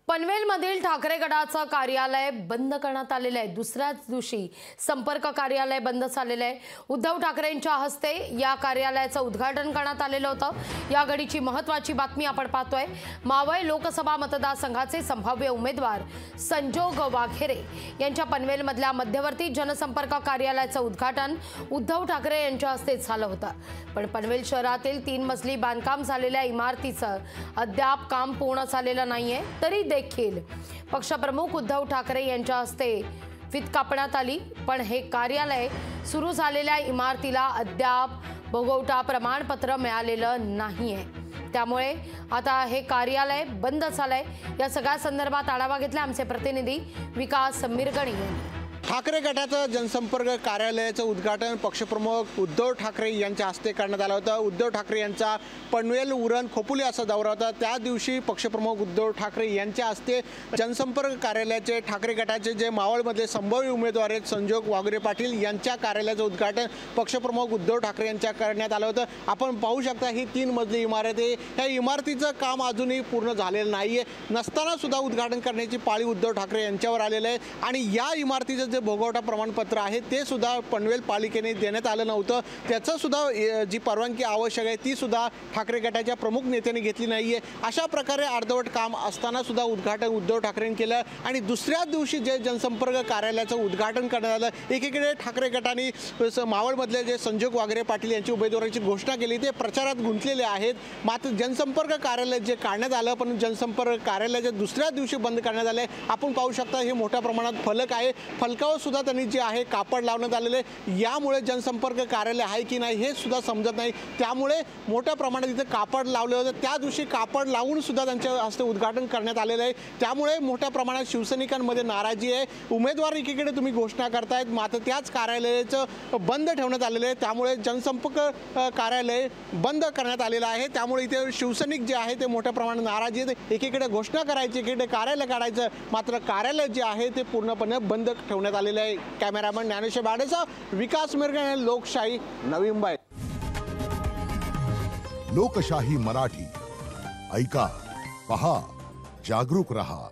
पनवेलमधील ठाकरे गटाचं कार्यालय बंद करण्यात आलेलं आहे। दुसऱ्याच दिवशी संपर्क कार्यालय बंद झालेलं आहे। उद्धव ठाकरेंच्या हस्ते या कार्यालयाचं उद्घाटन करण्यात आलेलं होतं। या घडीची महत्त्वाची बातमी आपण पाहतोय। मावळ लोकसभा मतदारसंघाचे संभाव्य उमेदवार संजोग वाघेरे यांच्या पनवेलमधल्या मध्यवर्ती जनसंपर्क कार्यालयाचं उद्घाटन उद्धव ठाकरे यांच्या हस्ते झालं होतं। पण पनवेल शहरातील 3 मजली बांधकाम झालेल्या इमारतीचं अद्याप काम पूर्ण झालेलं नाहीये। तरी देखील पक्षप्रमुख उद्धव ठाकरे यांच्या हस्ते फित कापण्यात आली, पण हे कार्यालय सुरू झालेल्या इमारतीला अद्याप भोगवटा प्रमाणपत्र मिळालेलं नाहीये। त्यामुळे आता हे कार्यालय बंद झालंय। या सगळ्या संदर्भात आढावा घेतला आमचे प्रतिनिधी विकास मिरगणी यांनी। ठाकरे गटाचं जनसंपर्क कार्यालयाचं उद्घाटन पक्षप्रमुख उद्धव ठाकरे यांच्या हस्ते करण्यात आलं होतं। उद्धव ठाकरे यांचा पनवेल उरण खोपोली असा दौरा होता। त्या दिवशी पक्षप्रमुख उद्धव ठाकरे यांच्या हस्ते जनसंपर्क कार्यालयाचे ठाकरे गटाचे जे मावळमधले संभाव्य उमेदवार आहेत संजोग वाघेरे पाटील यांच्या कार्यालयाचं उद्घाटन पक्षप्रमुख उद्धव ठाकरे यांच्या करण्यात आलं होतं। आपण पाहू शकता ही 3 मजली इमारत आहे। या इमारतीचं काम अजूनही पूर्ण झालेलं नाहीये, नसताना सुद्धा उद्घाटन करण्याची पाळी उद्धव ठाकरे यांच्यावर आलेलं आहे। आणि या इमारतीचं जे भोगवटा प्रमाणपत्र आहे ते सुद्धा पनवेल पालिकेने देण्यात आलं नव्हतं। त्याचं सुद्धा जी परवानगी आवश्यक आहे ती सुद्धा ठाकरे गटाच्या प्रमुख नेत्यांनी घेतली नाहीये। अशा प्रकारे अर्धवट काम असताना सुद्धा उद्घाटन उद्धव ठाकरेंनी केलं। आणि दुसऱ्या दिवशी जे जनसंपर्क कार्यालयाचं उद्घाटन करण्यात आलं, एकीकडे ठाकरे गटाने मावळमधले जे संजोग वाघेरे पाटील यांची उमेदवारीची घोषणा केली, ते प्रचारात गुंतलेले आहेत। मात्र जनसंपर्क कार्यालय जे काढण्यात आलं, पण जनसंपर्क कार्यालयाच्या दुसऱ्या दिवशी बंद करण्यात आले। आपण पाहू शकता हे मोठ्या प्रमाणात फलक आहे, फलकावर सुद्धा त्यांनी जे आहे कापड लावण्यात आलेले। यामुळे जनसंपर्क कार्यालय आहे की नाही हे सुद्धा समजत नाही। त्यामुळे मोठ्या प्रमाणात इथे कापड लावले होते, त्या दिवशी कापड लावून सुद्धा त्यांच्या हस्ते उद्घाटन करण्यात आलेलं आहे। त्यामुळे मोठ्या प्रमाणात शिवसैनिकांमध्ये नाराजी आहे। उमेदवार एकीकडे तुम्ही घोषणा करतायत, मात्र त्याच कार्यालयाचं बंद ठेवण्यात आलेलं आहे। त्यामुळे जनसंपर्क कार्यालय बंद करण्यात आलेलं आहे। त्यामुळे इथे शिवसैनिक जे आहे ते मोठ्या प्रमाणात नाराजी आहेत। एकीकडे घोषणा करायची, एकीकडे कार्यालय काढायचं, मात्र कार्यालय जे आहे ते पूर्णपणे बंद ठेवण्यात आलेलं आहे। कॅमेरामन ज्ञानेश्वर बाडेचा विकास मिरगणे, लोकशाही, नवी मुंबई। लोकशाही मराठी ऐका, पहा, जागरूक रहा।